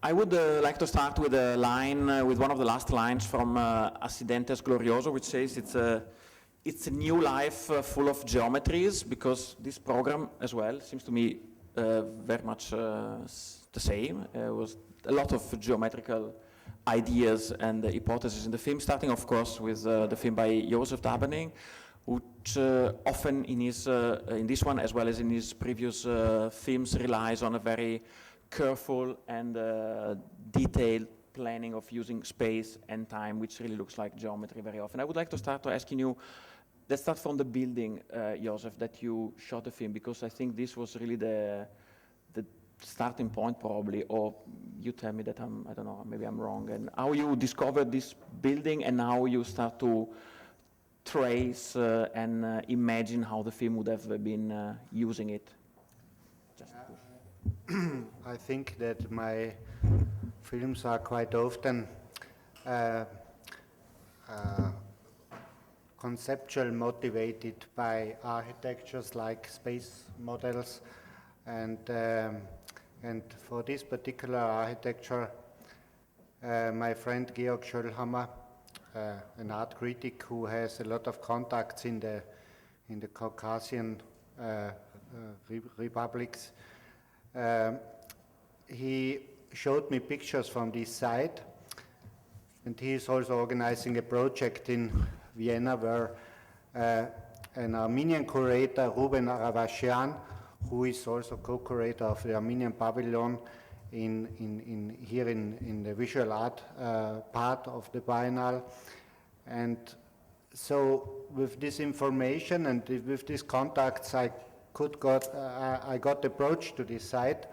I would like to start with a line, with one of the last lines from Accidentes Glorioso, which says it's a new life full of geometries, because this program as well seems to me very much the same. It was a lot of geometrical ideas and hypotheses in the film, starting of course with the film by Josef Dabernig, which often in this one as well as in his previous films relies on a very careful and detailed planning of using space and time, which really looks like geometry very often. I would like to start by asking you, let's start from the building, Josef, that you shot the film, because I think this was really the starting point probably, or you tell me that I don't know, maybe I'm wrong, and how you discovered this building and how you start to trace and imagine how the film would have been using it. I think that my films are quite often conceptual motivated by architectures like space models, and for this particular architecture, my friend Georg Schöllhammer, an art critic who has a lot of contacts in the Caucasian republics, he showed me pictures from this site, and he is also organizing a project in Vienna where an Armenian curator, Ruben Aravashian, who is also co-curator of the Armenian Pavilion here in the visual art part of the Biennale. And so with this information and with these contacts, I got approached to this site,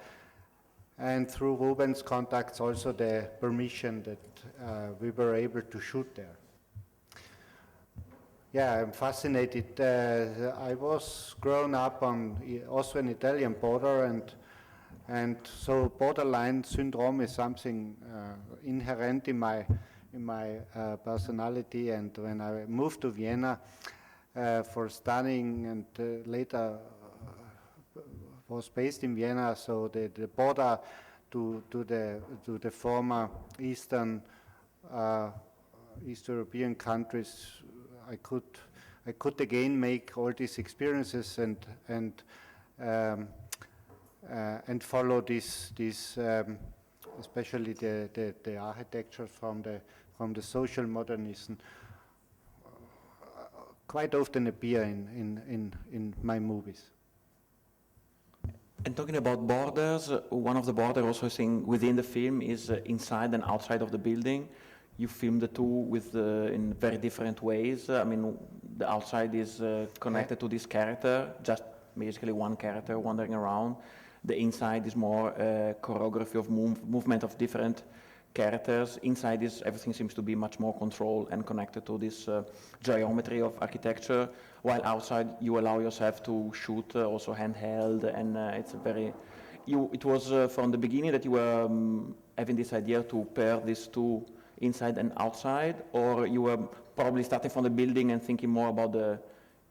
and through Ruben's contacts also the permission that we were able to shoot there. Yeah, I'm fascinated. I was grown up on Austrian-Italian border, and so borderline syndrome is something inherent in my personality. And when I moved to Vienna for studying, and later was based in Vienna, so the border to the former East European countries, I could again make all these experiences and follow this especially the architecture from the social modernism quite often appear in my movies. And talking about borders, one of the borders also I think within the film is inside and outside of the building. You film the two in very different ways. I mean, the outside is connected to this character, just basically one character wandering around. The inside is more choreography of movement of different characters. Inside everything seems to be much more controlled and connected to this geometry of architecture, while outside you allow yourself to shoot also handheld, and it's it was from the beginning that you were having this idea to pair these two, inside and outside, or you were probably starting from the building and thinking more about the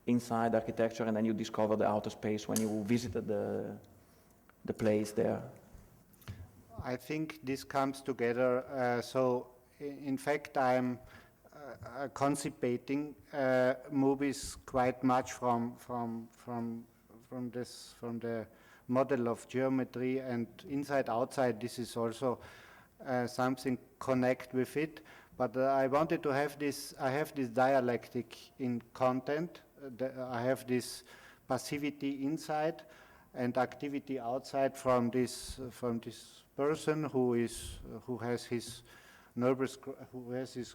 inside architecture, and then you discovered the outer space when you visited the place there? I think this comes together. So in fact, I'm conceiving movies quite much from the model of geometry, and inside outside. This is also something connect with it. But I wanted to have this. I have this dialectic in content. I have this passivity inside and activity outside from this person who has his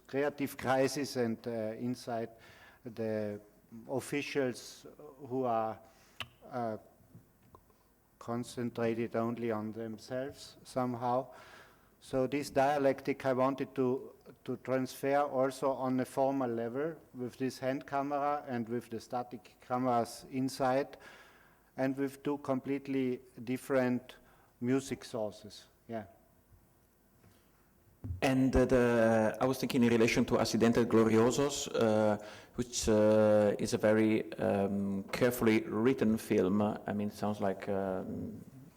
creative crisis, and inside the officials who are concentrated only on themselves somehow. So this dialectic I wanted to transfer also on a formal level with this hand camera and with the static cameras inside, and with two completely different music sources. Yeah. And I was thinking in relation to Accidentes Gloriosos, which is a very carefully written film. I mean, it sounds like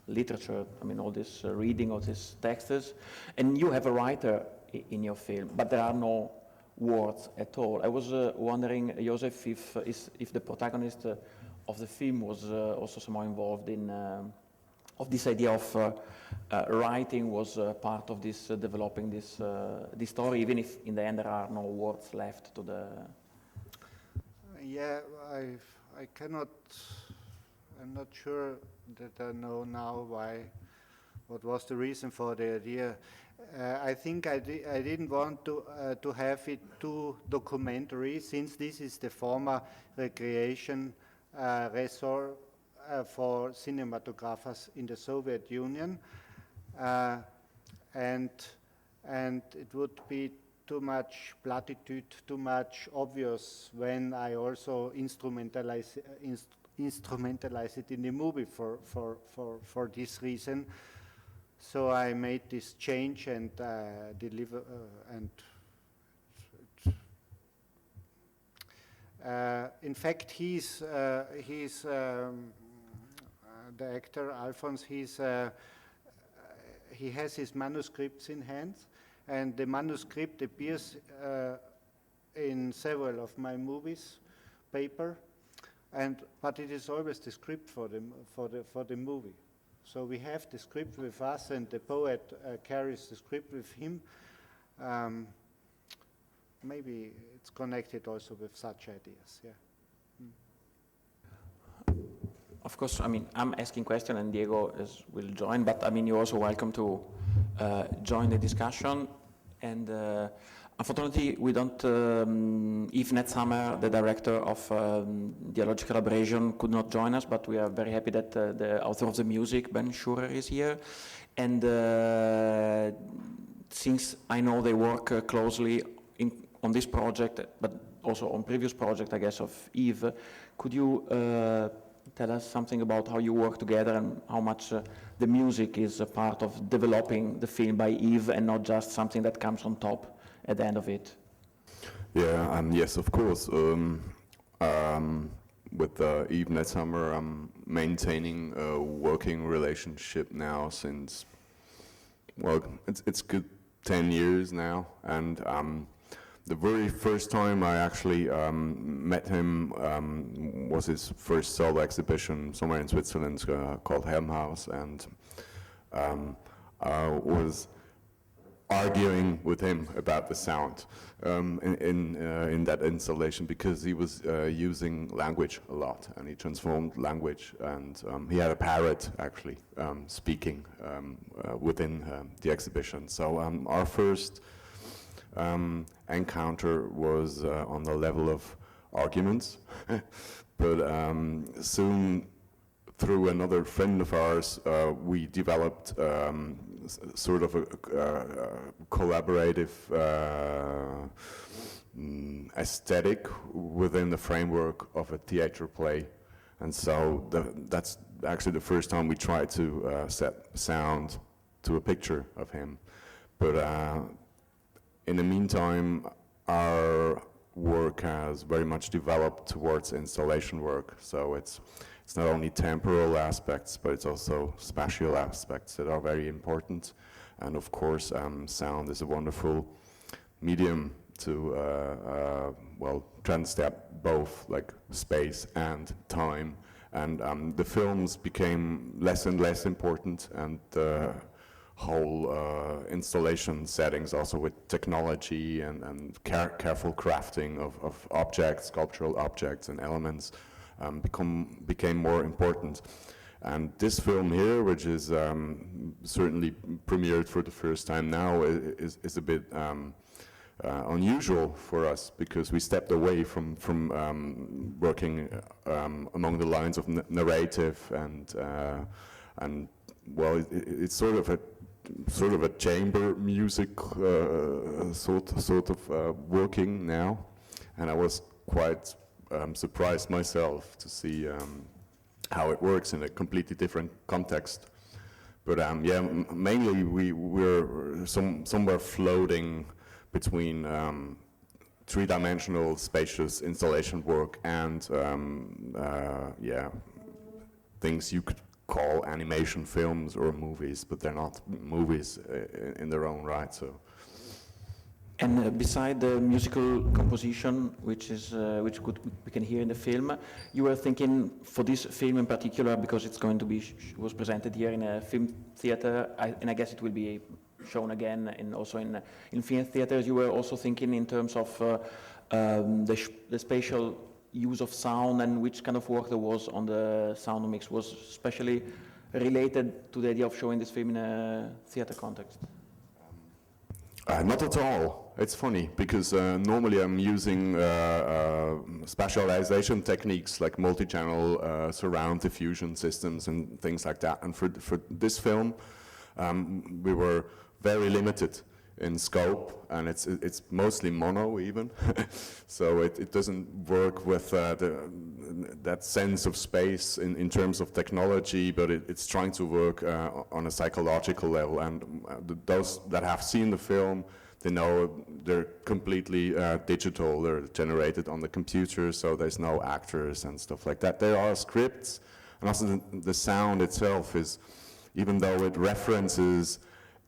literature, I mean all this reading of these texts, and you have a writer in your film, but there are no words at all. I was wondering, Josef, if the protagonist of the film was also somehow involved in, of this idea of writing was part of this, developing this story, even if in the end there are no words left to the... Yeah, I cannot, I'm not sure that I know now what was the reason for the idea. I think I didn't want to have it too documentary, since this is the former recreation resort for cinematographers in the Soviet Union, and it would be too much platitude, too much obvious when I also instrumentalize it in the movie for this reason. So I made this change and deliver in fact, he's the actor Alphonse. He has his manuscripts in hand, and the manuscript appears in several of my movies, paper, but it is always the script for the movie. So we have the script with us, and the poet carries the script with him. Maybe it's connected also with such ideas, yeah. Of course, I mean, I'm asking questions and Diego will join, but I mean, you're also welcome to join the discussion. And unfortunately, we don't, Yves Netzhammer, the director of Dialogical Abrasion, could not join us, but we are very happy that the author of the music, Ben Schurer, is here. And since I know they work closely on this project, but also on previous project, I guess, of Yves, could you tell us something about how you work together and how much the music is a part of developing the film by Yves and not just something that comes on top at the end of it? Yeah, yes, of course. With Yves Netzhammer, I'm maintaining a working relationship now since, well, it's good 10 years now, and the very first time I actually met him was his first solo exhibition somewhere in Switzerland called Helmhaus, and I was arguing with him about the sound in that installation, because he was using language a lot, and he transformed language, and he had a parrot actually speaking within the exhibition. So our first encounter was on the level of arguments, but soon through another friend of ours we developed sort of a collaborative aesthetic within the framework of a theater play, and so that's actually the first time we tried to set sound to a picture of him. But in the meantime, our work has very much developed towards installation work. So it's not only temporal aspects, but it's also spatial aspects that are very important. And of course, sound is a wonderful medium to well, transstep both like space and time. And the films became less and less important, and whole installation settings also with technology and careful crafting of objects, sculptural objects and elements became more important. And this film here, which is certainly premiered for the first time now, is a bit unusual for us, because we stepped away from working along the lines of narrative and well, it's sort of a chamber music sort of working now, and I was quite surprised myself to see how it works in a completely different context. But yeah, mainly we're somewhere floating between three-dimensional spacious installation work and yeah, things you could call animation films or movies, but they're not movies in their own right. So. And beside the musical composition, which we can hear in the film, you were thinking for this film in particular, because it's going to be was presented here in a film theater, and I guess it will be shown again also in film theaters. You were also thinking in terms of the spatial use of sound and which kind of work there was on the sound mix was especially related to the idea of showing this film in a theater context. Not at all. It's funny because normally I'm using spatialization techniques like multi-channel surround diffusion systems and things like that. And for this film, we were very limited in scope, and it's mostly mono even. So it doesn't work with that sense of space in terms of technology, but it's trying to work on a psychological level. And those that have seen the film, they know they're completely digital. They're generated on the computer, so there's no actors and stuff like that. There are scripts, and also the sound itself is, even though it references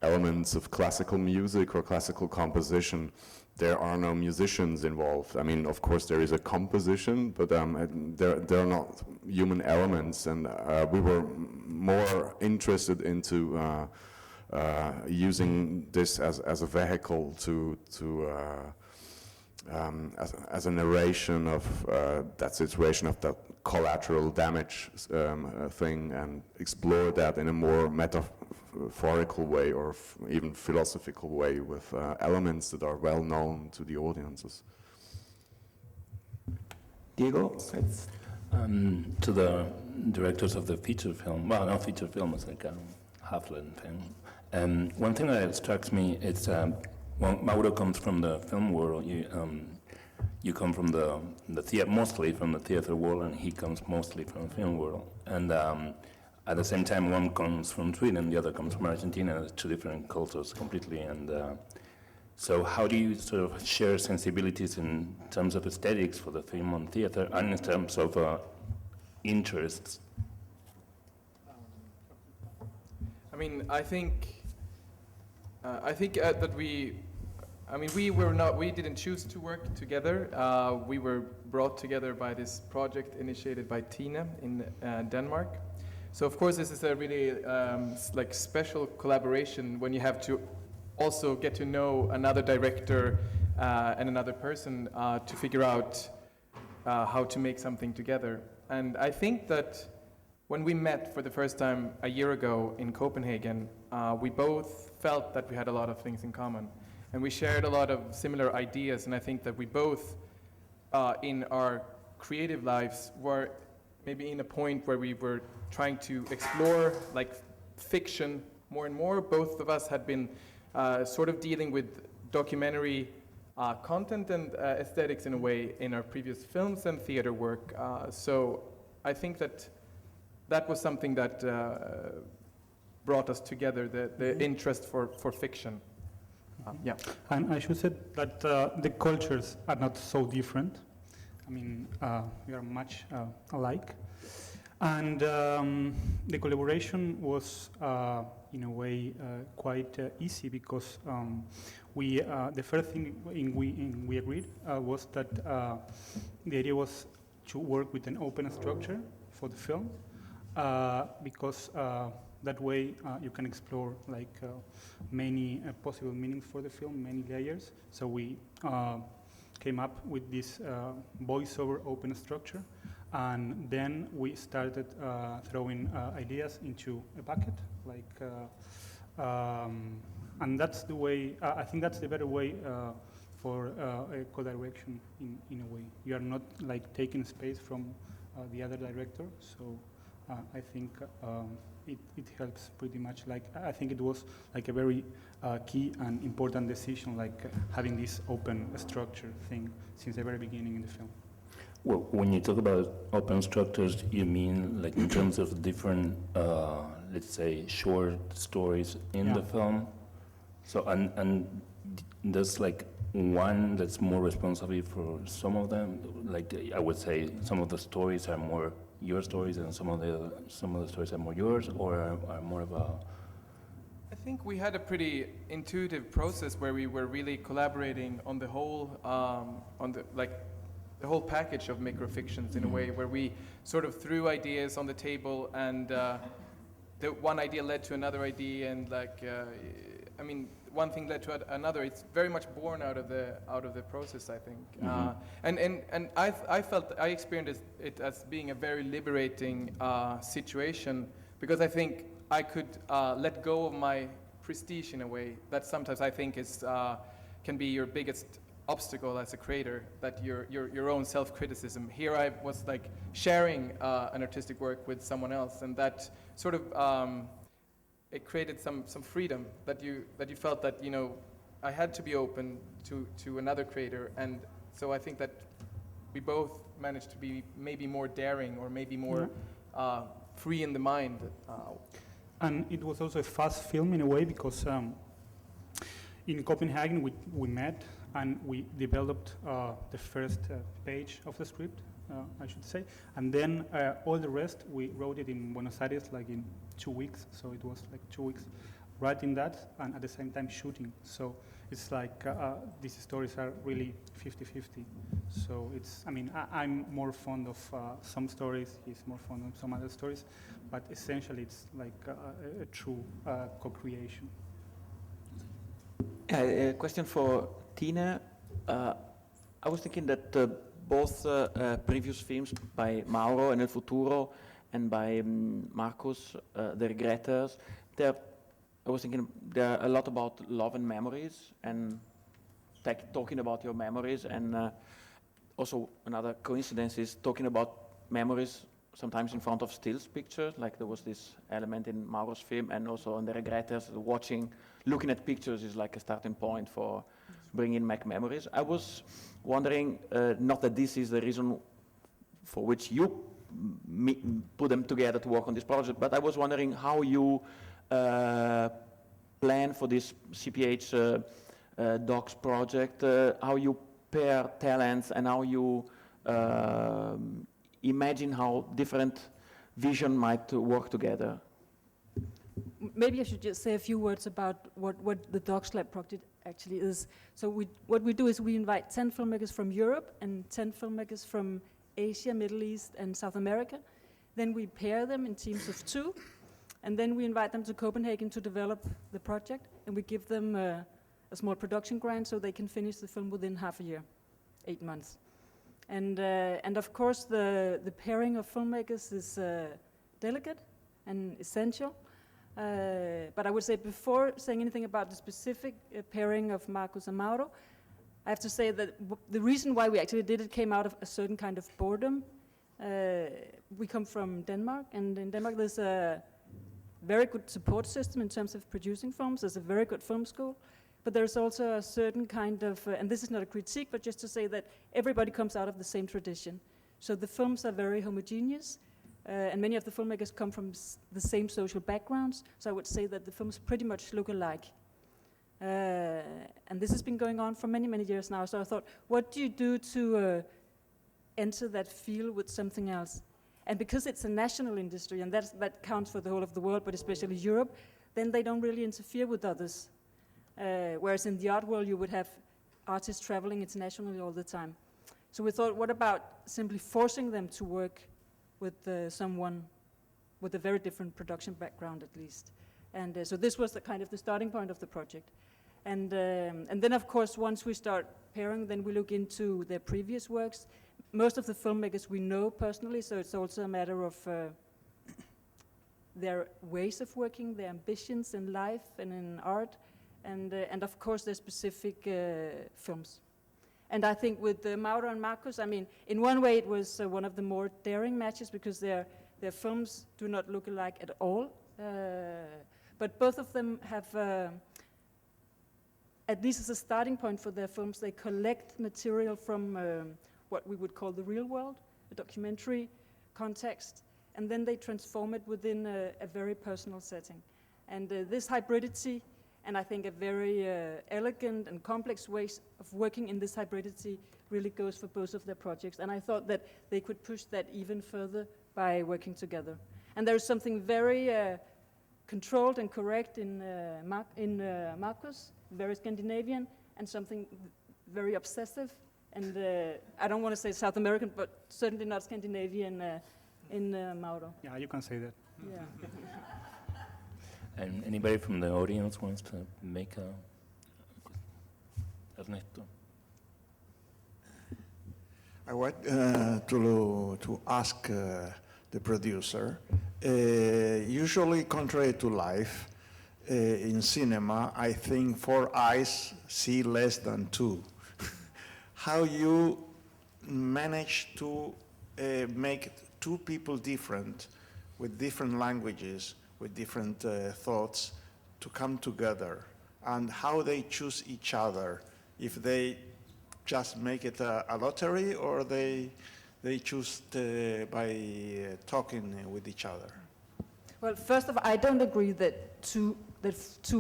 elements of classical music or classical composition, there are no musicians involved. I mean, of course there is a composition, but there are not human elements, and we were more interested into using this as a vehicle as a narration of that situation, of that collateral damage thing, and explore that in a more metaphorical way or even philosophical way with elements that are well known to the audiences. Diego? To the directors of the feature film, well, not feature film, it's like a half-length thing. One thing that strikes me is, well, Mauro comes from the film world. You come from the theater, mostly from the theater world, and he comes mostly from the film world. And at the same time, one comes from Sweden, the other comes from Argentina. It's two different cultures completely. And so how do you sort of share sensibilities in terms of aesthetics for the film and theater, and in terms of interests? I mean, I think that we didn't choose to work together. We were brought together by this project initiated by Tina in Denmark. So of course this is a really like special collaboration when you have to also get to know another director and another person to figure out how to make something together. And I think that when we met for the first time a year ago in Copenhagen, we both felt that we had a lot of things in common. And we shared a lot of similar ideas, and I think that we both, in our creative lives, were maybe in a point where we were trying to explore like fiction more and more. Both of us had been sort of dealing with documentary content and aesthetics in a way in our previous films and theater work. So I think that was something that brought us together, the interest for fiction. Yeah. And I should say that the cultures are not so different. I mean, we are much alike. And the collaboration was, in a way, quite easy because the first thing we agreed was that the idea was to work with an open structure for the film because that way you can explore like many possible meanings for the film, many layers. So we came up with this voiceover open structure, and then we started throwing ideas into a bucket, like, and that's the way. I think that's the better way for a co-direction. In a way, you are not like taking space from the other director. So I think it helps pretty much. Like I think it was like a very key and important decision, like having this open structure thing since the very beginning in the film. Well, when you talk about open structures, you mean like in terms of different, let's say, short stories in the film? So, and there's like one that's more responsible for some of them? Like I would say some of the stories are more your stories and some of the stories are more yours, or are more of a... I think we had a pretty intuitive process where we were really collaborating on the whole, the whole package of microfictions in a way, where we sort of threw ideas on the table, and the one idea led to another idea, and one thing led to another. It's very much born out of the process, I think. And I experienced it as being a very liberating situation, because I think I could let go of my prestige in a way that sometimes I think is can be your biggest obstacle as a creator, that your own self-criticism. Here I was like sharing an artistic work with someone else, and that sort of it created some freedom that you felt that, you know, I had to be open to another creator, and so I think that we both managed to be maybe more daring, or maybe more free in the mind. And it was also a fast film in a way, because in Copenhagen we met and we developed the first page of the script, I should say, and then all the rest we wrote it in Buenos Aires like in 2 weeks, so it was like 2 weeks writing that and at the same time shooting. So it's like these stories are really 50-50. So it's, I mean, I'm more fond of some stories, he's more fond of some other stories, but essentially it's like a true co-creation. A question for Tina. I was thinking that both previous films by Mauro and El Futuro and by Marcus, The Regretters, I was thinking they're a lot about love and memories, and talking about your memories, and also another coincidence is talking about memories sometimes in front of stills pictures, like there was this element in Mauro's film, and also on The Regretters, looking at pictures is like a starting point for bringing back memories. I was wondering, not that this is the reason for which you put them together to work on this project, but I was wondering how you plan for this CPH Docs project, how you pair talents, and how you imagine how different vision might work together. Maybe I should just say a few words about what the Docs Lab project actually is. So what we do is we invite 10 filmmakers from Europe and 10 filmmakers from Asia, Middle East, and South America. Then we pair them in teams of 2, and then we invite them to Copenhagen to develop the project, and we give them a small production grant so they can finish the film within half a year, 8 months. And of course the pairing of filmmakers is delicate and essential. But I would say, before saying anything about the specific pairing of Marcus and Mauro, I have to say that the reason why we actually did it came out of a certain kind of boredom. We come from Denmark, and in Denmark there's a very good support system in terms of producing films. There's a very good film school, but there's also a certain kind of, and this is not a critique, but just to say that everybody comes out of the same tradition. So the films are very homogeneous, and many of the filmmakers come from the same social backgrounds, so I would say that the films pretty much look alike. And this has been going on for many, many years now, so I thought, what do you do to enter that field with something else? And because it's a national industry, and that counts for the whole of the world, but especially Europe, then they don't really interfere with others. Whereas in the art world, you would have artists traveling internationally all the time. So we thought, what about simply forcing them to work with someone with a very different production background, at least? And so this was the kind of the starting point of the project. And then, of course, once we start pairing, then we look into their previous works. Most of the filmmakers we know personally, so it's also a matter of their ways of working, their ambitions in life and in art, and of course their specific films. And I think with Mauro and Marcus, I mean, in one way it was one of the more daring matches, because their films do not look alike at all. But both of them have, at least as a starting point for their films, they collect material from what we would call the real world, a documentary context, and then they transform it within a very personal setting. And this hybridity, and I think a very elegant and complex ways of working in this hybridity, really goes for both of their projects. And I thought that they could push that even further by working together. And there's something very controlled and correct in Marcus, very Scandinavian, and something very obsessive. And I don't want to say South American, but certainly not Scandinavian in Mauro. Yeah, you can say that. Yeah. And anybody from the audience wants to make a... Ernesto? I want to ask the producer. Usually, contrary to life, in cinema, I think 4 eyes see less than 2. How you manage to make 2 people different, with different languages, with different thoughts, to come together, and how they choose each other, if they just make it a lottery, or they choose by talking with each other? Well, first of all, I don't agree that two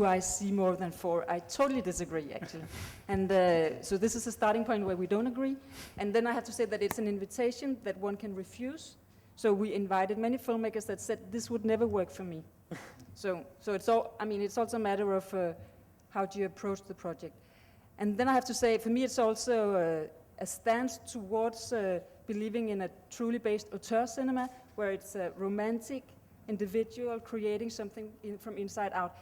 eyes see more than 4. I totally disagree, actually. And so this is a starting point where we don't agree. And then I have to say that it's an invitation that one can refuse. So we invited many filmmakers that said this would never work for me. So it's all. I mean, it's also a matter of how do you approach the project. And then I have to say, for me, it's also a stance towards believing in a truly based auteur cinema, where it's a romantic individual creating something from inside out.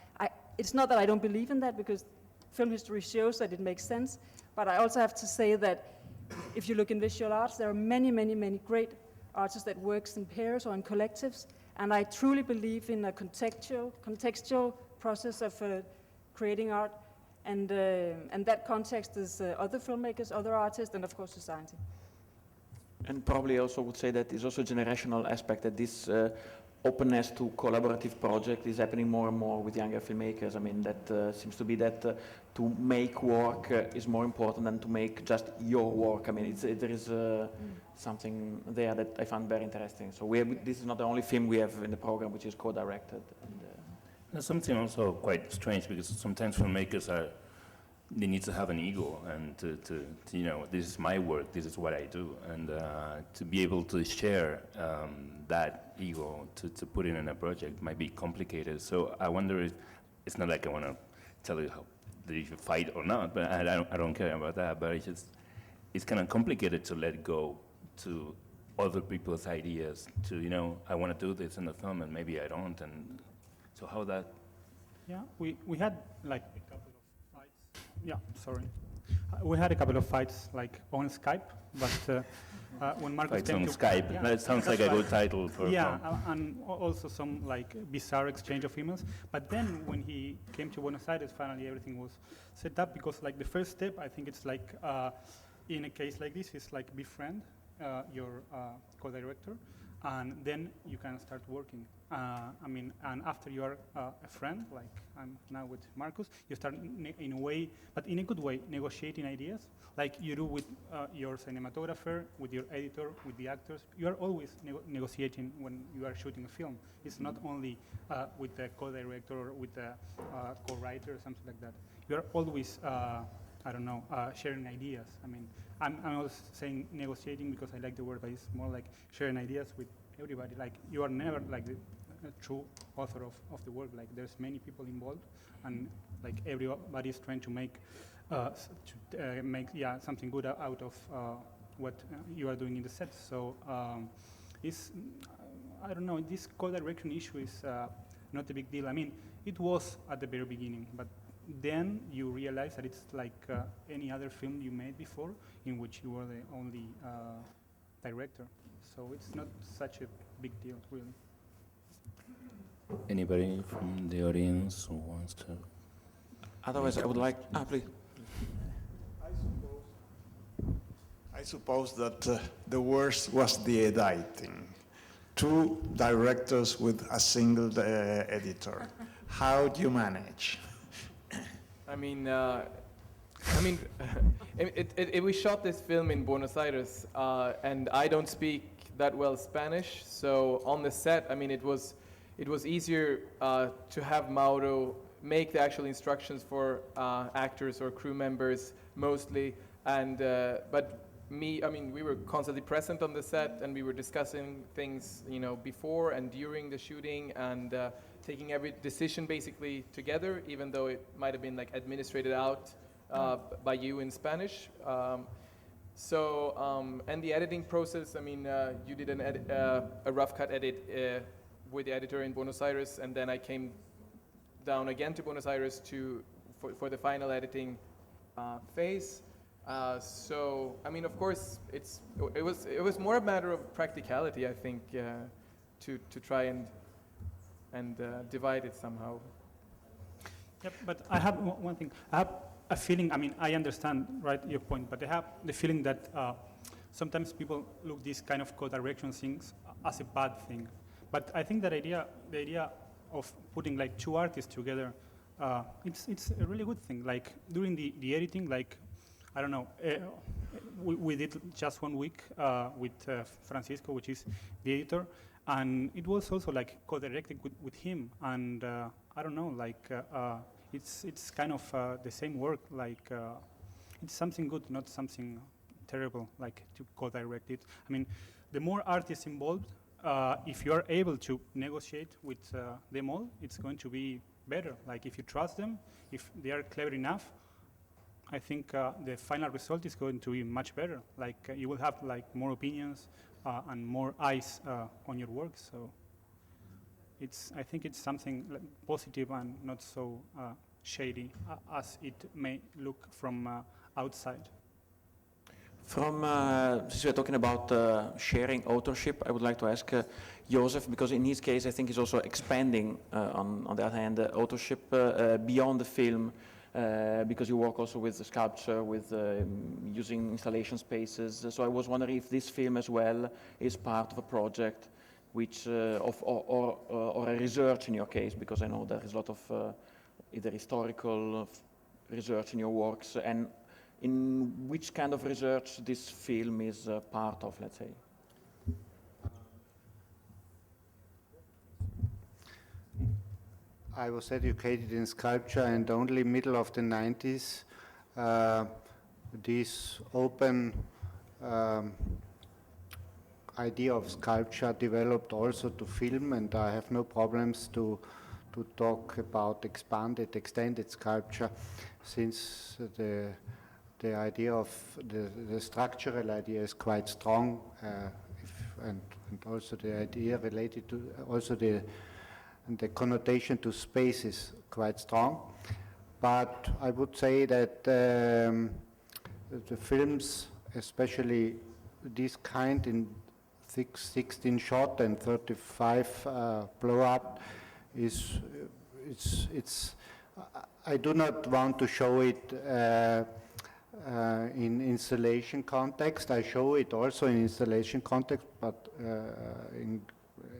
It's not that I don't believe in that, because film history shows that it makes sense, but I also have to say that if you look in visual arts, there are many, many, many great artists that works in pairs or in collectives, and I truly believe in a contextual process of creating art, and that context is other filmmakers, other artists, and of course society. And probably also would say that there's also a generational aspect, that this openness to collaborative project is happening more and more with younger filmmakers. I mean, that seems to be that to make work is more important than to make just your work. I mean, there is something there that I found very interesting. So this is not the only film we have in the program which is co-directed. There's something also quite strange, because sometimes filmmakers they need to have an ego, and to you know, this is my work, this is what I do, and to be able to share that ego to put it in a project might be complicated. So I wonder if, it's not like I want to tell you how that you should fight or not, but I don't care about that, but it's kind of complicated to let go to other people's ideas, to, you know, I want to do this in the film and maybe I don't, and so how that... Yeah, we had like a couple of fights. Yeah, sorry. We had a couple of fights like on Skype, but when Marcus Fights came on to Skype, yeah, that sounds like a good title for yeah, a film. and also some like bizarre exchange of emails. But then when he came to Buenos Aires, finally everything was set up, because like the first step, I think it's like in a case like this, is like befriend your co-director, and then you can start working. I mean, and after you are a friend, like I'm now with Marcus, you start in a way, but in a good way, negotiating ideas, like you do with your cinematographer, with your editor, with the actors. You are always negotiating when you are shooting a film. It's not only with the co-director or with the co-writer or something like that. You are always, I don't know, sharing ideas. I mean, I'm always saying negotiating because I like the word, but it's more like sharing ideas with everybody. Like, you are never like the true author of the work. Like, there's many people involved, and like everybody is trying to make something good out of what you are doing in the set. So it's I don't know, this co-direction issue is not a big deal. I mean, it was at the very beginning, but then you realize that it's like any other film you made before, in which you were the only director. So it's not such a big deal, really. Anybody from the audience who wants to? Otherwise, I would like... please. I suppose that the worst was the editing. 2 directors with a single editor. How do you manage? We shot this film in Buenos Aires, and I don't speak that well Spanish, so on the set, I mean, it was easier to have Mauro make the actual instructions for actors or crew members mostly, and but we were constantly present on the set, and we were discussing things, before and during the shooting, and taking every decision basically together, even though it might have been like administrated out by you in Spanish. And the editing process, you did a rough cut edit with the editor in Buenos Aires, and then I came down again to Buenos Aires for the final editing phase. Of course, it was more a matter of practicality, I think, to try and divide it somehow. Yep, but I have one thing. I have a feeling. I understand, right, your point, but I have the feeling that sometimes people look these kind of co-direction things as a bad thing. But I think that the idea of putting like two artists together, it's a really good thing. Like during the editing, like I don't know, we did just 1 week with Francisco, which is the editor, and it was also like co-directed with him. And I don't know, like it's kind of the same work. Like it's something good, not something terrible. Like to co-direct it. The more artists involved, if you are able to negotiate with them all, it's going to be better. Like if you trust them, if they are clever enough, I think the final result is going to be much better. Like you will have like more opinions and more eyes on your work. So I think it's something like positive and not so shady as it may look from outside. Since we're talking about sharing authorship, I would like to ask Josef, because in his case I think he's also expanding on the other hand authorship beyond the film. Because you work also with the sculpture, with using installation spaces. So I was wondering if this film as well is part of a project, which or a research in your case, because I know there is a lot of either historical research in your works, and in which kind of research this film is part of, let's say. I was educated in sculpture, and only middle of the 90s, this open idea of sculpture developed also to film, and I have no problems to talk about extended sculpture, since the idea of the structural idea is quite strong, and also the idea related to also the connotation to space is quite strong. But I would say that the films, especially this kind in 16 shot and 35 blow up, I do not want to show it in installation context. I show it also in installation context, but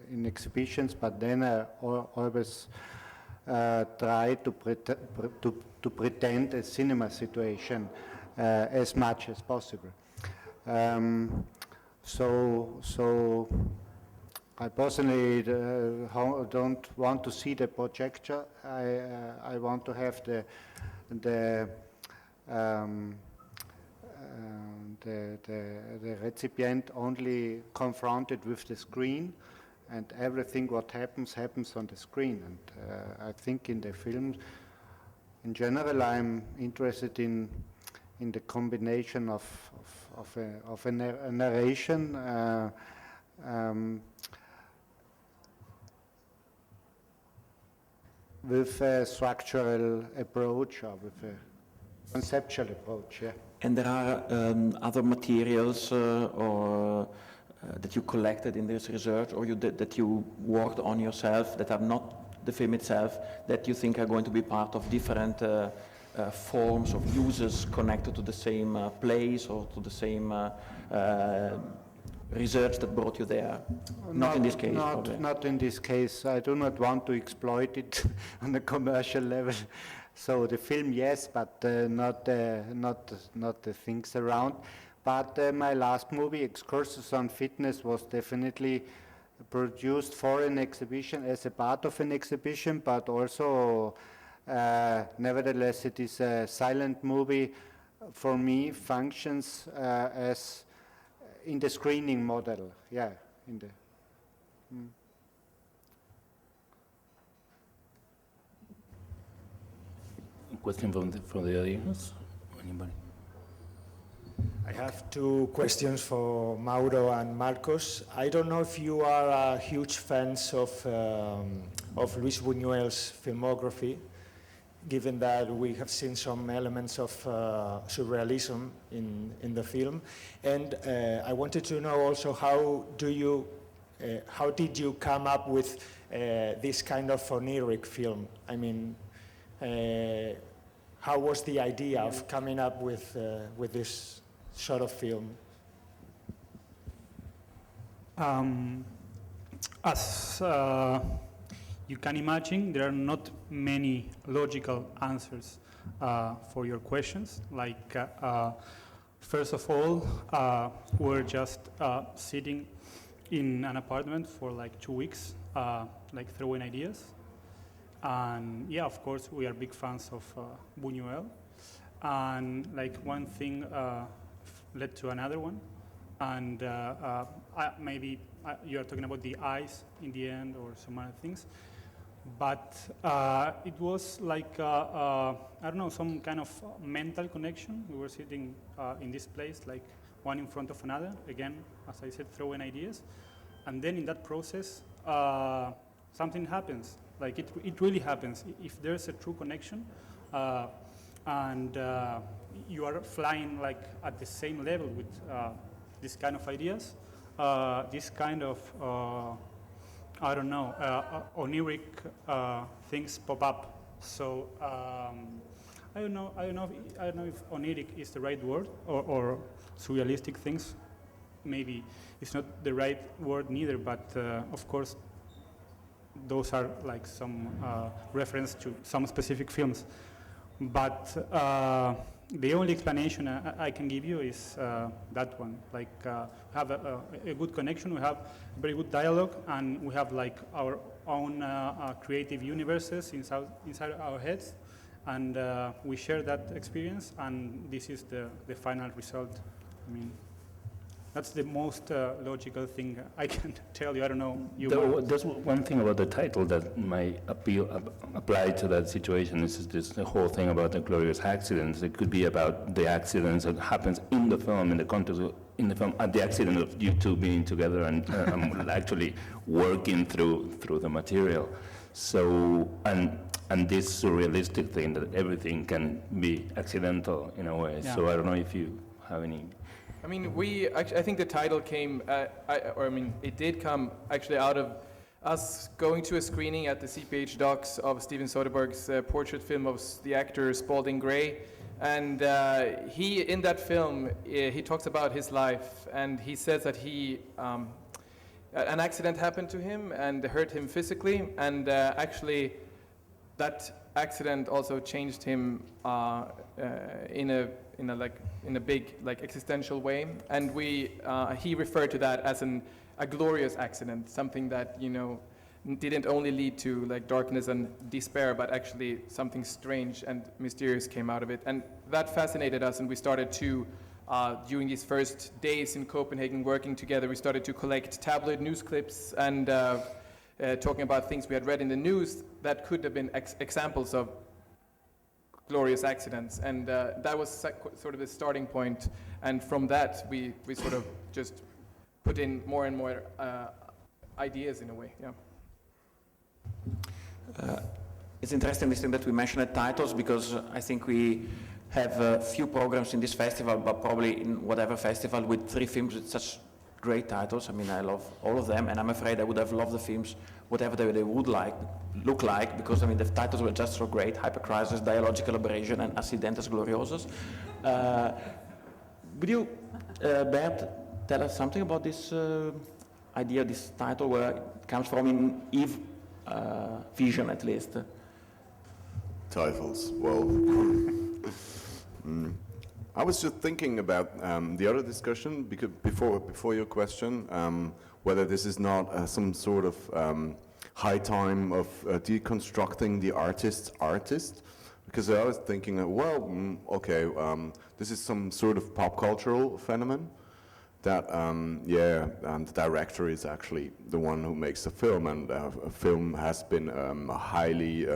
in exhibitions, but then I always try to pretend a cinema situation as much as possible. So I personally don't want to see the projector. I want to have the recipient only confronted with the screen, and everything what happens on the screen. And I think in the film, in general, I'm interested in the combination of a narration with a structural approach or with a conceptual approach. Yeah. And there are other materials or that you collected in this research, or that you worked on yourself, that are not the film itself, that you think are going to be part of different forms of uses connected to the same place or to the same research that brought you there? Not in this case. Not in this case. I do not want to exploit it on a commercial level. So the film, yes, but not the things around. But my last movie, Excursus on Fitness, was definitely produced for an exhibition, as a part of an exhibition, but also, nevertheless, it is a silent movie for me, functions as in the screening model. Yeah, in the. Question from the audience? Anybody? I have two questions for Mauro and Marcos. I don't know if you are huge fans of Luis Buñuel's filmography, given that we have seen some elements of surrealism in the film. And I wanted to know also how did you come up with this kind of oniric film? I mean, how was the idea of coming up with this sort of film? As you can imagine, there are not many logical answers for your questions. Like, first of all, we're just sitting in an apartment for like 2 weeks, like throwing ideas. And yeah, of course, we are big fans of Buñuel. And like one thing led to another one. And maybe you are talking about the eyes in the end or some other things. But it was like, I don't know, some kind of mental connection. We were sitting in this place, like one in front of another, again, as I said, throwing ideas. And then in that process, something happens. Like it really happens. If there's a true connection, and you are flying like at the same level with this kind of ideas, this kind of I don't know, oniric things pop up. So I don't know if oniric is the right word or surrealistic things. Maybe it's not the right word neither. But of course, those are like some reference to some specific films. But the only explanation I can give you is that one. Like, have a good connection, we have very good dialogue, and we have like our own creative universes inside our heads, and we share that experience, and this is the final result. I mean, that's the most logical thing I can tell you. I don't know. There's one thing about the title that might apply to that situation. Is the whole thing about the glorious accidents. It could be about the accidents that happens in the film, in the context in the film, at the accident of you two being together and actually working through the material. So and this surrealistic thing that everything can be accidental in a way. Yeah. So I don't know if you have any. I mean, I think the title came, it did come actually out of us going to a screening at the CPH Docs of Steven Soderbergh's portrait film of the actor Spalding Gray. And in that film, he talks about his life, and he says that an accident happened to him and hurt him physically, and actually that accident also changed him in a big existential way, and he referred to that as a glorious accident, something that didn't only lead to like darkness and despair, but actually something strange and mysterious came out of it, and that fascinated us. And we started to during these first days in Copenhagen working together, we started to collect tabloid news clips and talking about things we had read in the news that could have been examples of glorious accidents, and that was sort of the starting point, and from that we sort of just put in more and more ideas in a way. Yeah. It's interesting this thing that we mentioned titles, because I think we have a few programs in this festival, but probably in whatever festival, with 3 films with such great titles. I mean, I love all of them, and I'm afraid I would have loved the films whatever they would look like, because I mean the titles were just so great: Hypercrisis, Dialogical Abrasion, and Accidentes Gloriosos. Would you, Bert, tell us something about this idea, this title, where it comes from in Yves' vision, at least? Titles, well, I was just thinking about the other discussion before your question, whether this is not some sort of high time of deconstructing the artist's artist, Because I was thinking, well, okay, this is some sort of pop cultural phenomenon that, the director is actually the one who makes the film, and a film has been a highly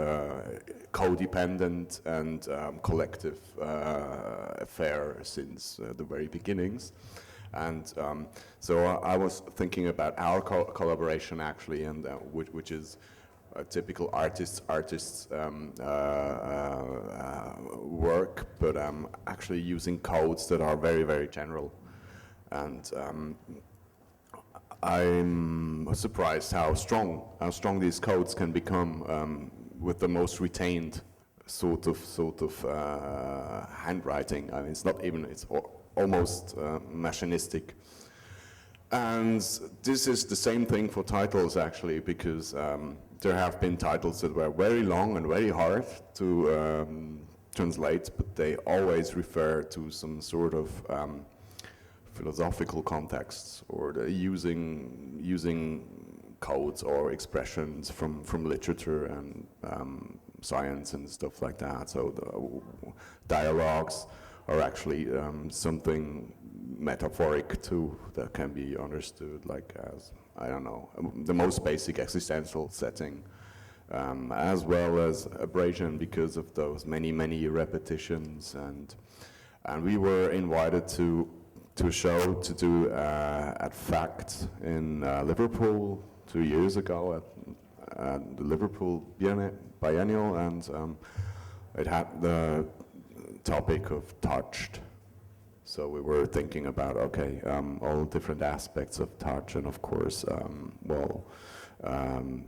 codependent and collective affair since the very beginnings. And so I was thinking about our collaboration actually, and which is a typical artist's work, but actually using codes that are very, very general. And I'm surprised how strong these codes can become with the most retained sort of handwriting. I mean, it's not even, it's almost machinistic. And this is the same thing for titles actually, because there have been titles that were very long and very hard to translate, but they always refer to some sort of philosophical contexts, or using codes or expressions from literature and science and stuff like that. So the dialogues are actually something metaphoric too, that can be understood like as, I don't know, the most basic existential setting, as well as abrasion, because of those many repetitions. And we were invited to a show to do at FACT in Liverpool 2 years ago at the Liverpool Biennial, and it had the topic of touched. So we were thinking about, okay, all different aspects of touch, and of course, I don't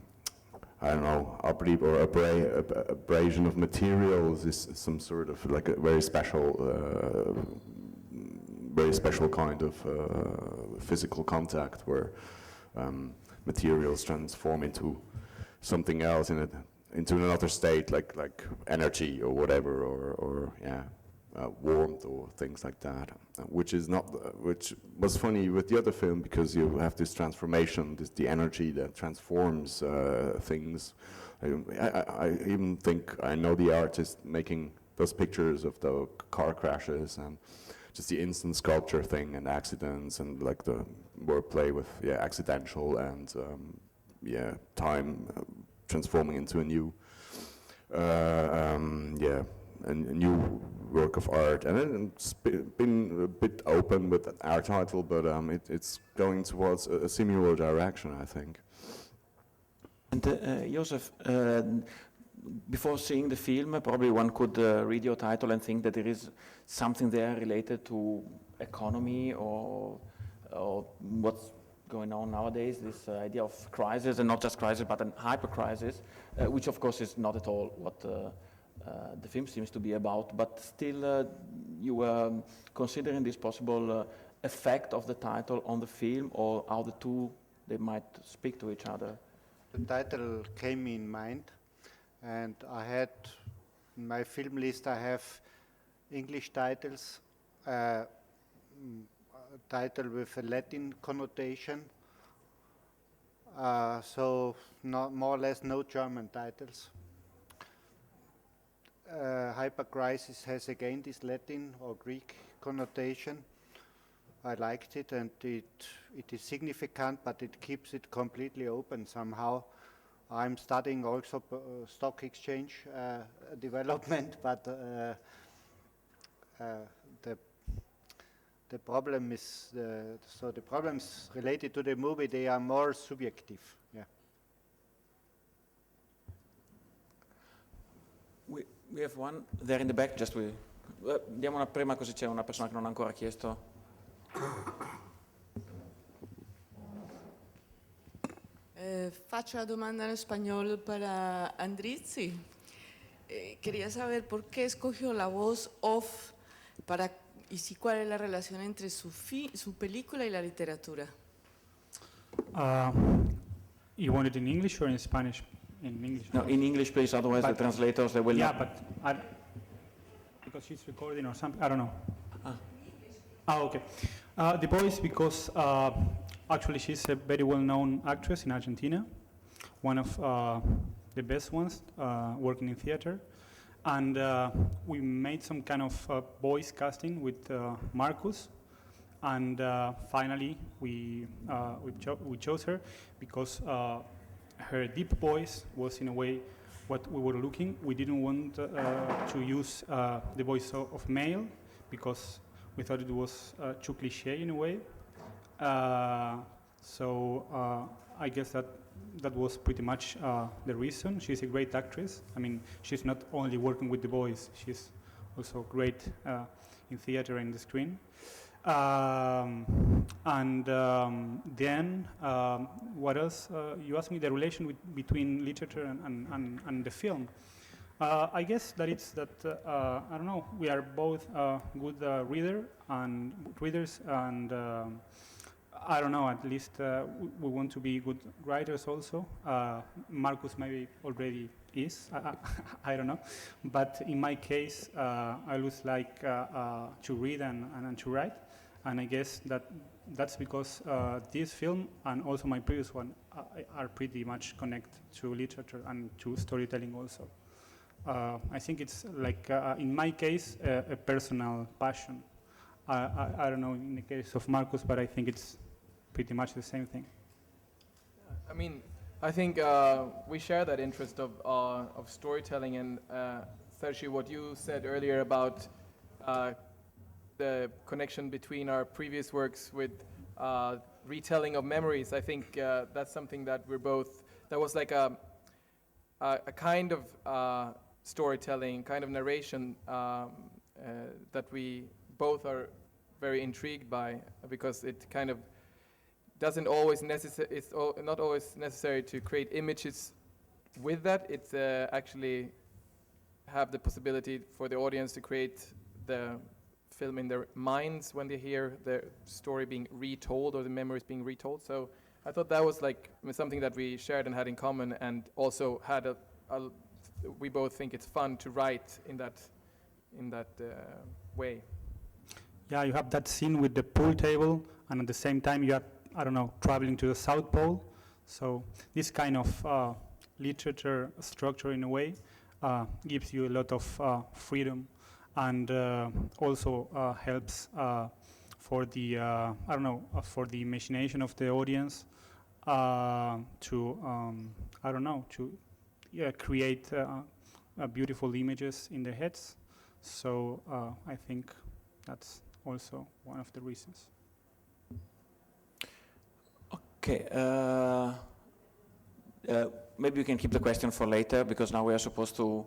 know, abrieb or abrasion of materials is some sort of like a very special kind of physical contact where materials transform into something else, into another state, like energy or whatever, or warmth or things like that, which was funny with the other film, because you have this transformation, the energy that transforms things. I even think I know the artist making those pictures of the car crashes, and just the instant sculpture thing, and accidents, and like the wordplay with accidental and time transforming into a new a new work of art. And it's been a bit open with our title, but it's going towards a similar direction, I think. And Josef, before seeing the film, probably one could read your title and think that there is something there related to economy or what's going on nowadays, this idea of crisis, and not just crisis, but an hypercrisis, which of course is not at all what the film seems to be about, but still you were considering this possible effect of the title on the film, or how the two, they might speak to each other. The title came in mind, and I had in my film list, I have English titles, title with a Latin connotation, so more or less no German titles. Hypercrisis has again this Latin or Greek connotation. I liked it, and it is significant, but it keeps it completely open somehow. I'm studying also stock exchange development, but the problem is the problems related to the movie, they are more subjective. Yeah. We have one there in the back, just diamo una prima così c'è una persona che non ha ancora chiesto. Faccio la domanda en español para Andrizzi. Quería saber por qué escogió la voz off y si cuál es la relación entre su película y la literatura. You want it in English or in Spanish? In English. No, in English, please. Otherwise, the translators, they will. Yeah, but because she's recording or something, I don't know. Okay. The voice, because actually she's a very well-known actress in Argentina, one of the best ones working in theater, And we made some kind of voice casting with Marcus. And finally, we chose her because her deep voice was in a way what we were looking. We didn't want to use the voice of male because we thought it was too cliche in a way. So I guess that was pretty much the reason. She's a great actress. I mean, she's not only working with the voice, she's also great in theater and the screen. Then, what else? You asked me the relation between literature and the film. I guess that it's that, I don't know, we are both good readers, and I don't know, at least we want to be good writers also. Marcus maybe already is, I don't know. But in my case, I always like to read and to write. And I guess that's because this film and also my previous one are pretty much connected to literature and to storytelling also. I think it's like, in my case, a personal passion. I don't know in the case of Marcus, but I think it's pretty much the same thing. I mean, I think we share that interest of storytelling, and Sergio, what you said earlier about the connection between our previous works with retelling of memories. I think that's something that we're both, that was like a kind of storytelling, kind of narration that we both are very intrigued by, because it kind of doesn't always it's not always necessary to create images with that. It's actually have the possibility for the audience to create the film in their minds when they hear the story being retold or the memories being retold. So I thought that was like something that we shared and had in common, and also had we both think it's fun to write in that way. Yeah, you have that scene with the pool table, and at the same time you are, I don't know, traveling to the South Pole. So this kind of literature structure in a way gives you a lot of freedom, and also helps for the I don't know, for the imagination of the audience to I don't know, to create beautiful images in their heads. So I think that's also one of the reasons. Okay. Maybe we can keep the question for later, because now we are supposed to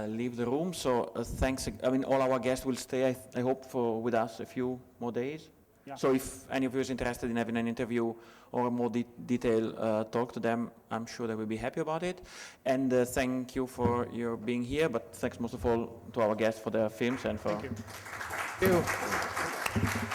leave the room. So thanks. I mean, all our guests will stay, I hope, with us a few more days. Yeah. So if any of you is interested in having an interview or a more detailed talk to them, I'm sure they will be happy about it. And thank you for your being here, but thanks most of all to our guests for their films and for... Thank you. Thank you.